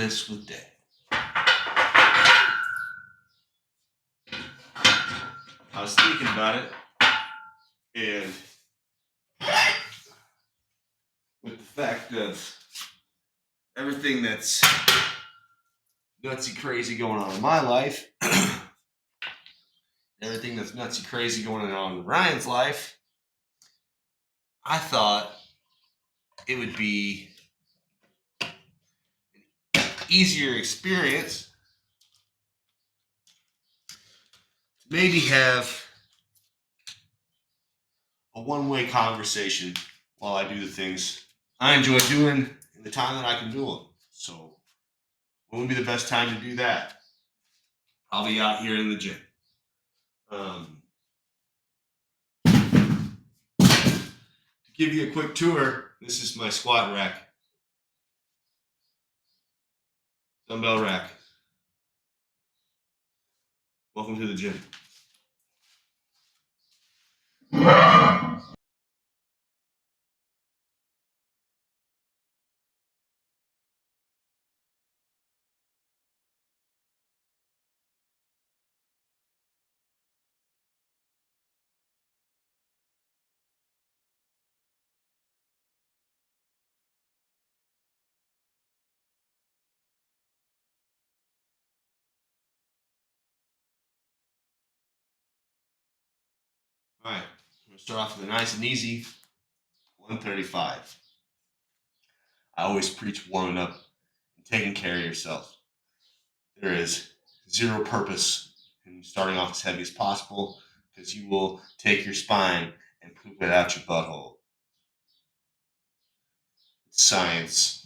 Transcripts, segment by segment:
Deadlifts with Dad. I was thinking about it, and with the fact of everything that's nutsy crazy going on in my life, everything that's nutsy crazy going on in Ryan's life, I thought it would be an easier experience to maybe have a one-way conversation while I do the things I enjoy doing in the time that I can do them. So, when would be the best time to do that? I'll be out here in the gym. To give you a quick tour, this is my squat rack, dumbbell rack. Welcome to the gym. All right, I'm gonna start off with a nice and easy 135. I always preach warming up and taking care of yourself. There is zero purpose in starting off as heavy as possible because you will take your spine and poop it out your butthole. It's science.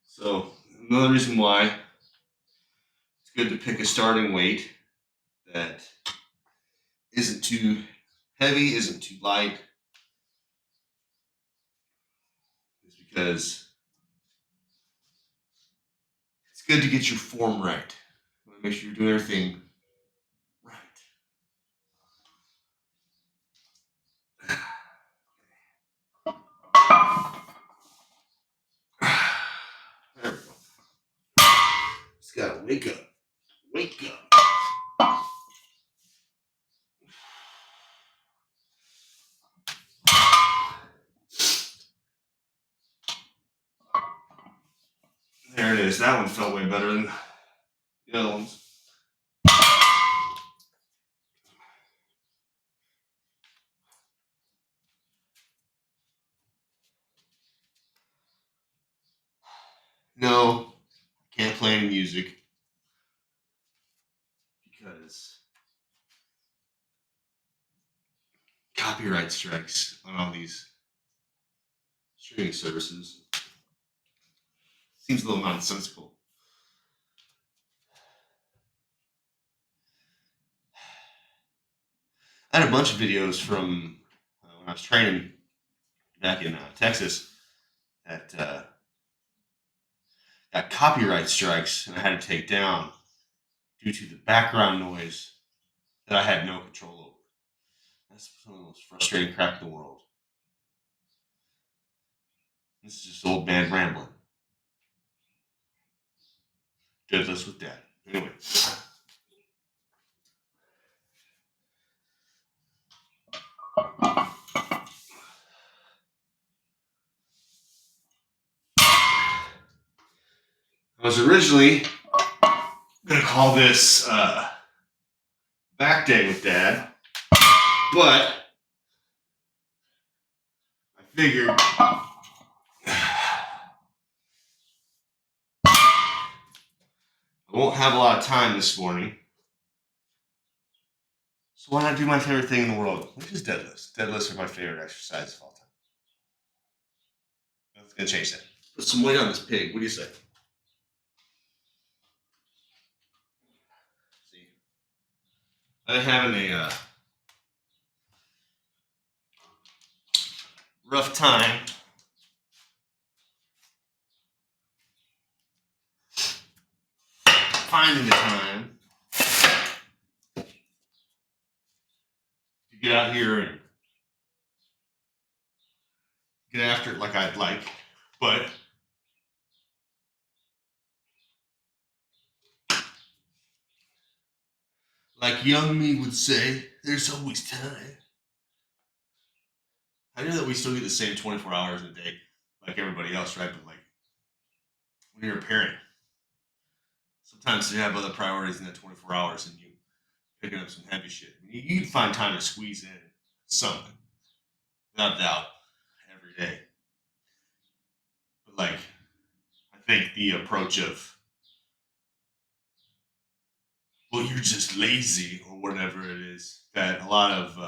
So, another reason why it's good to pick a starting weight that isn't too heavy, isn't too light, is because it's good to get your form right. You want to make sure you're doing everything right. There we go. Just gotta wake up. Wake up. There it is. That one felt way better than the other ones. No, I can't play any music because copyright strikes on all these streaming services. Seems a little nonsensical. I had a bunch of videos from when I was training back in Texas that got copyright strikes and I had to take down due to the background noise that I had no control over. That's some of the most frustrating crap in the world. This is just old man rambling. Deadlifts with Dad. Anyway. I was originally going to call this Back Day with Dad, but I figured I won't have a lot of time this morning, so why not do my favorite thing in the world, which is deadlifts. Deadlifts are my favorite exercise of all time. That's going to change that. Put some weight on this pig. What do you say? See? I'm having a rough time finding the time to get out here and get after it like I'd like. But like young me would say, there's always time. I know that we still get the same 24 hours in a day like everybody else, right? But like when you're a parent, sometimes you have other priorities in that 24 hours and you picking up some heavy shit. I mean, you can find time to squeeze in something, without doubt, every day. But like, I think the approach of, well, you're just lazy or whatever it is that a lot of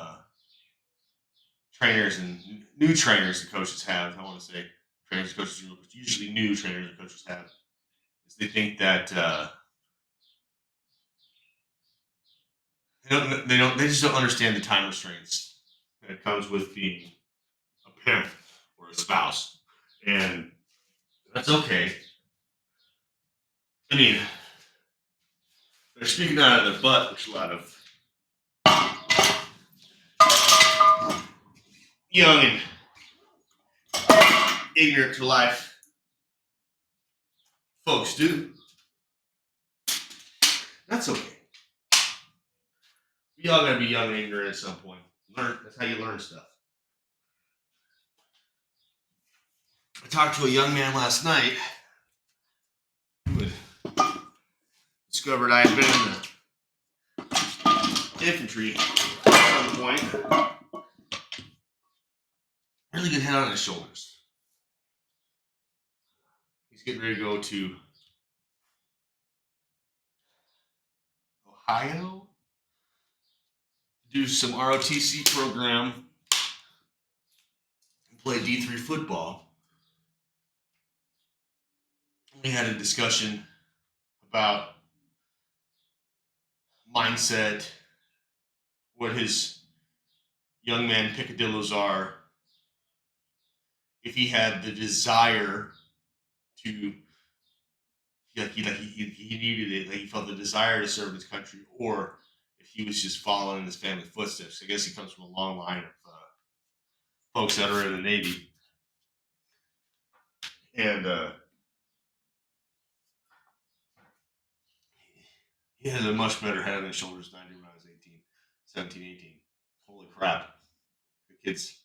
trainers and new trainers and coaches have. I want to say trainers and coaches, but usually new trainers and coaches have, is they think that they just don't understand the time restraints that comes with being a parent or a spouse, and that's okay. I mean, they're speaking out of their butt, which a lot of young and ignorant to life folks do. That's okay. We all gotta be young and ignorant at some point. Learn. That's how you learn stuff. I talked to a young man last night who had discovered I had been in the infantry at some point. Really good head on his shoulders. He's getting ready to go to Ohio to do some ROTC program and play D3 football. We had a discussion about mindset, what his young man picadillos are, if he had the desire to, he needed it, like he felt the desire to serve his country, or if he was just following his family footsteps. I guess he comes from a long line of folks that are in the Navy, and he has a much better head on his shoulders than I did when I was 18, 17, 18. Holy crap. The kid's,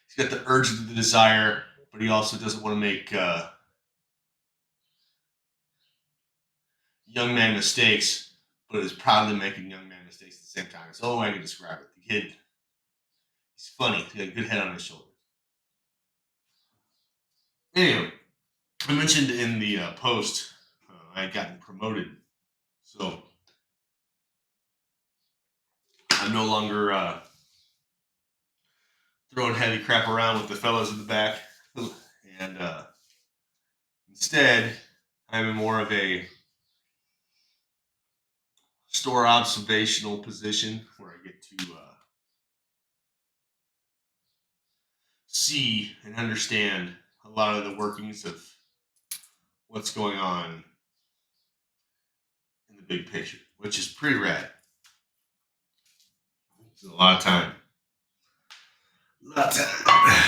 he's got the urge and the desire, but he also doesn't want to make young man mistakes, but is proudly making young man mistakes at the same time. It's the only way I can describe it. The kid, he's funny. He got a good head on his shoulders. Anyway, I mentioned in the post I had gotten promoted, so I'm no longer throwing heavy crap around with the fellows in the back, and instead I'm in more of a store observational position where I get to see and understand a lot of the workings of what's going on in the big picture, which is pretty rad. It's a lot of time. A lot of time.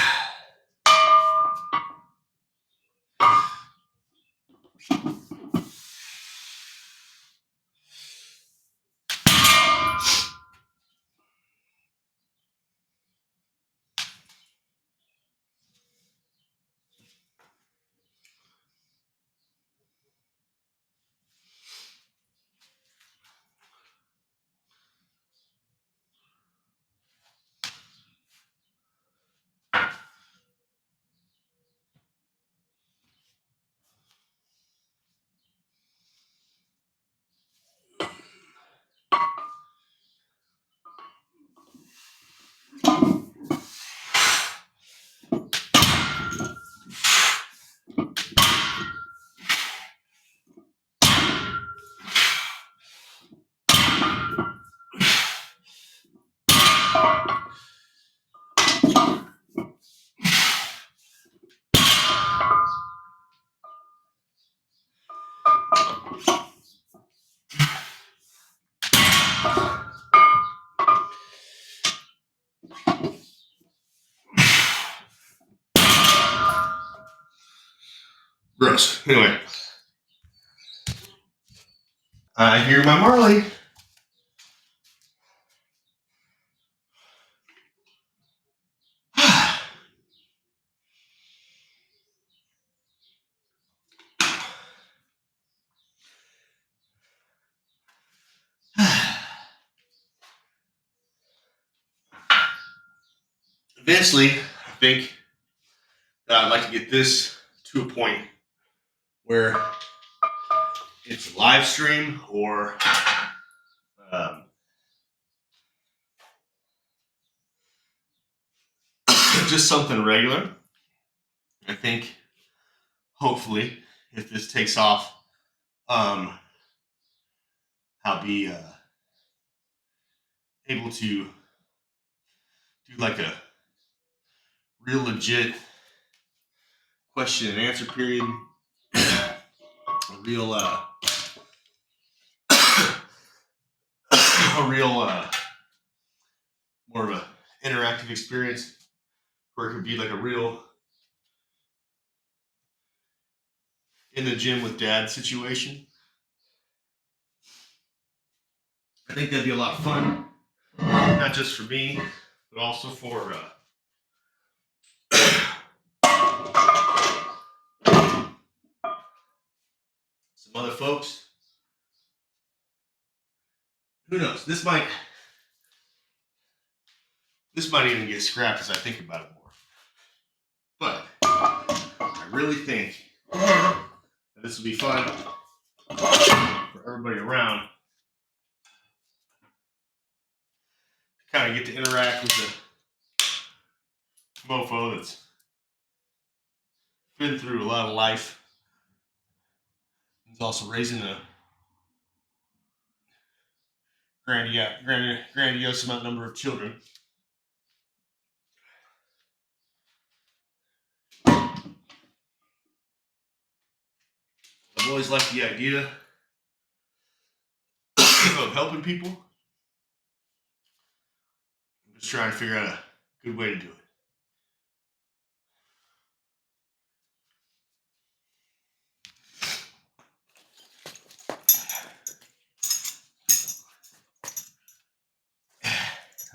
Gross. Anyway, I hear my Marley. Eventually, I think that I'd like to get this to a point where it's a live stream or um, just something regular. I think hopefully, if this takes off, I'll be able to do like a real legit question and answer period, a real a real more of a interactive experience where it could be like a real in the gym with dad situation. I think that'd be a lot of fun, not just for me, but also for some other folks. Who knows? This might even get scrapped as I think about it more. But I really think that this will be fun for everybody around to kind of get to interact with the mofo that's been through a lot of life. He's also raising a grandiose amount number of children. I've always liked the idea of helping people. I'm just trying to figure out a good way to do it.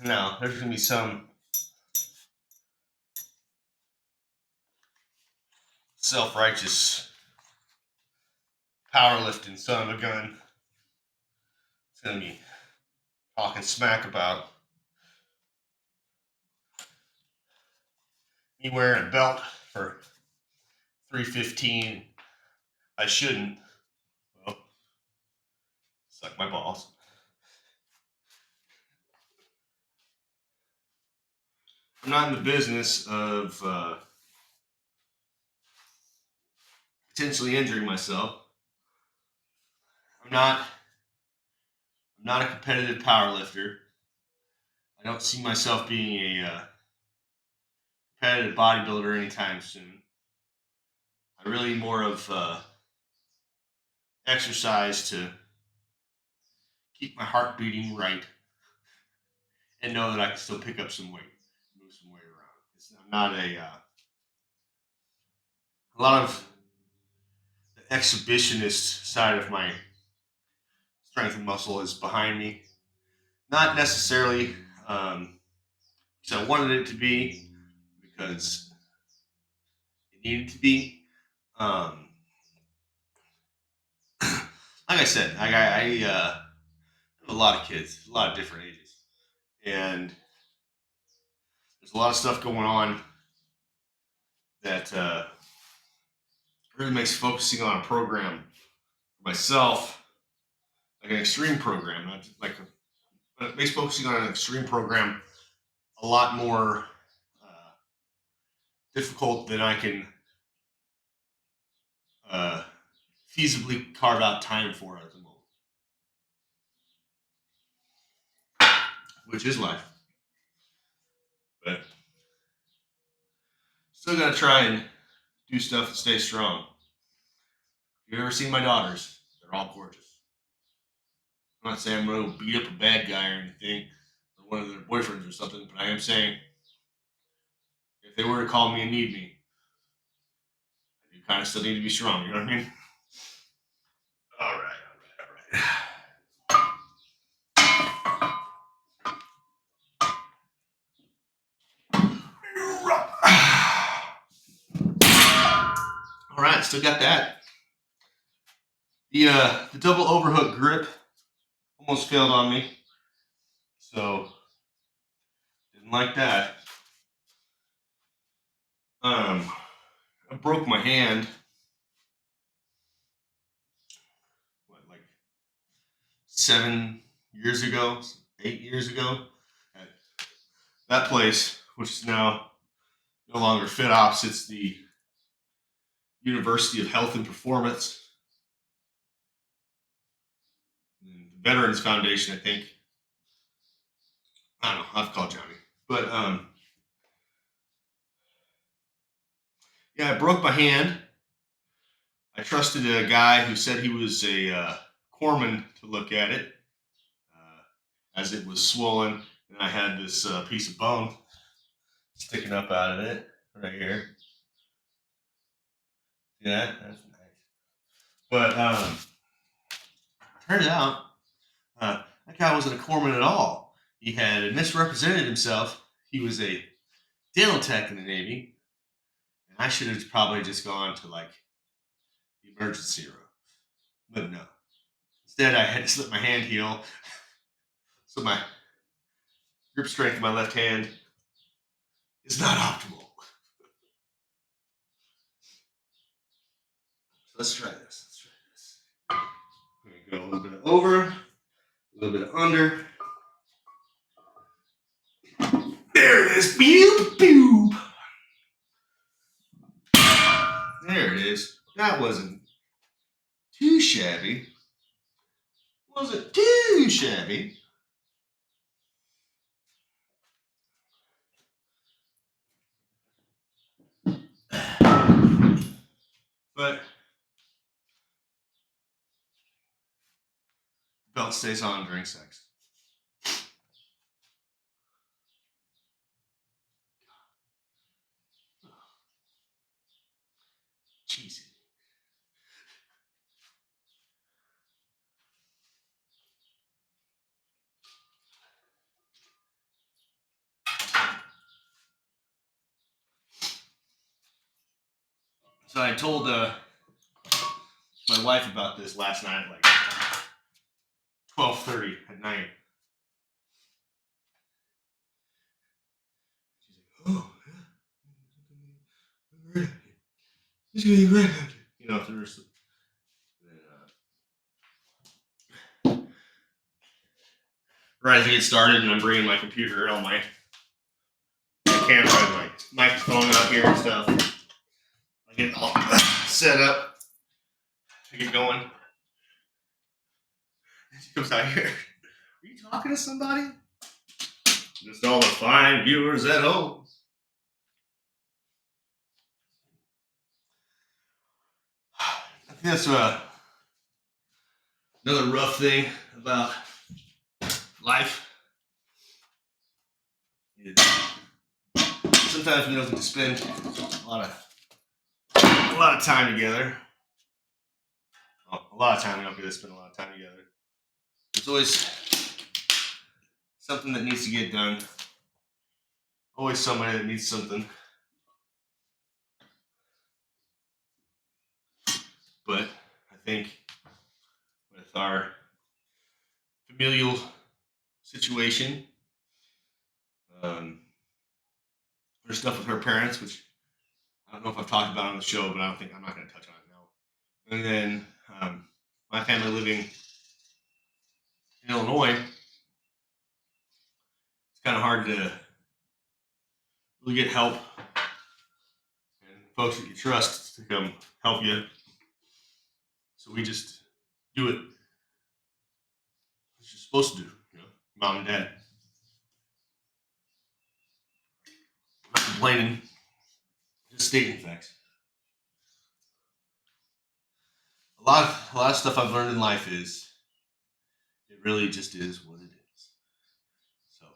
Now, there's going to be some self-righteous powerlifting son of a gun. It's going to be talking smack about me wearing a belt for 315. I shouldn't. Well, suck my balls. I'm not in the business of potentially injuring myself. I'm not a competitive powerlifter. I don't see myself being a competitive bodybuilder anytime soon. I'm really more of exercise to keep my heart beating right and know that I can still pick up some weight, move some weight around. I'm not a lot of the exhibitionist side of my strength and muscle is behind me. Not necessarily because I wanted it to be, because it needed to be. Like I said, I have a lot of kids, a lot of different ages, and there's a lot of stuff going on that really makes focusing on a program for myself, like an extreme program, not just like but it makes focusing on an extreme program a lot more difficult than I can uh, feasibly carve out time for at the moment, which is life. But still got to try and do stuff to stay strong. If you've ever seen my daughters, they're all gorgeous. I'm not saying I'm going to beat up a bad guy or anything, or one of their boyfriends or something, but I am saying if they were to call me and need me, I do kind of still need to be strong, you know what I mean? All right. All right, still got that. The double overhook grip almost failed on me, so didn't like that. I broke my hand. Like 7 years ago, 8 years ago, at that place, which is now no longer FitOps. It's the University of Health and Performance, the Veterans Foundation, I think. I don't know. I'll have to call Johnny. But yeah, I broke my hand. I trusted a guy who said he was a corpsman to look at it, as it was swollen, and I had this piece of bone sticking up out of it right here. Yeah, that's nice. But turned out that guy wasn't a corpsman at all. He had misrepresented himself. He was a dental tech in the Navy, and I should have probably just gone to like the emergency room. But no. Instead, I had to slip my hand heal, so my grip strength in my left hand is not optimal. So let's try this. I'm going to go a little bit over, a little bit under. There it is. Boop, boop. There it is. That wasn't too shabby. Wasn't too shabby. But the belt stays on during sex. Jeez. So I told my wife about this last night, like 12:30 at night. She's like, "Oh, yeah, it's gonna be great." You know, there's. Right as I get started, and I'm bringing my computer and all my camera and my microphone out here and stuff. I get all set up. I get going. And she comes out here. Are you talking to somebody? Just all the fine viewers at home. I think that's another rough thing about life. Sometimes we don't get to spend a lot of time together. Well, a lot of time we don't get to spend a lot of time together. There's always something that needs to get done. Always somebody that needs something. But I think with our familial situation, there's stuff with her parents, which I don't know if I've talked about on the show, but I'm not going to touch on it now. And then my family living in Illinois, it's kind of hard to really get help and folks that you trust to come help you. So we just do it as you're supposed to do, you know, mom and dad. I'm not complaining, just stating facts. A lot of stuff I've learned in life is it really just is what it is. So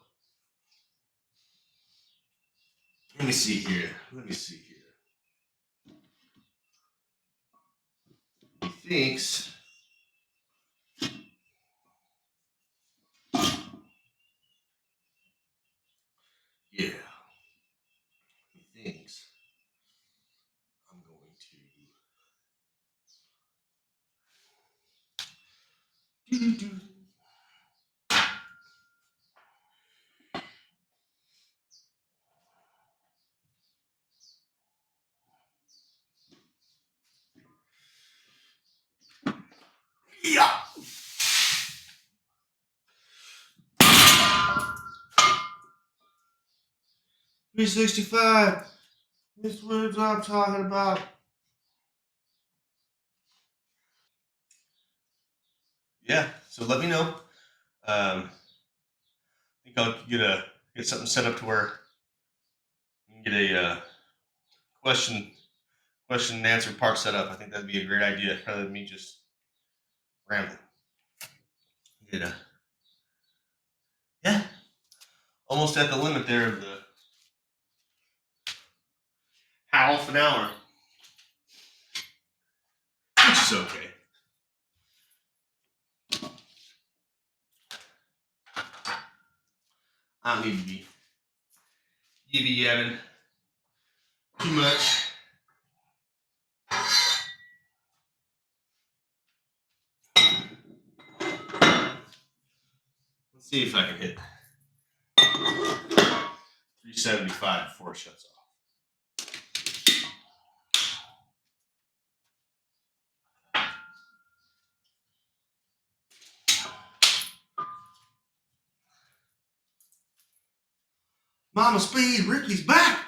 let me see here. thinks yeah, he thinks I'm going to do. Yeah. 365. That's what I'm talking about. Yeah. So let me know. I think I'll get something set up to where you can get a question and answer part set up. I think that'd be a great idea rather than me just rambling. Get a yeah, almost at the limit there of the half an hour, which is okay. I don't need to be yibby yabbing too much. Let's see if I can hit 375 before it shuts off. Mama Speed, Ricky's back.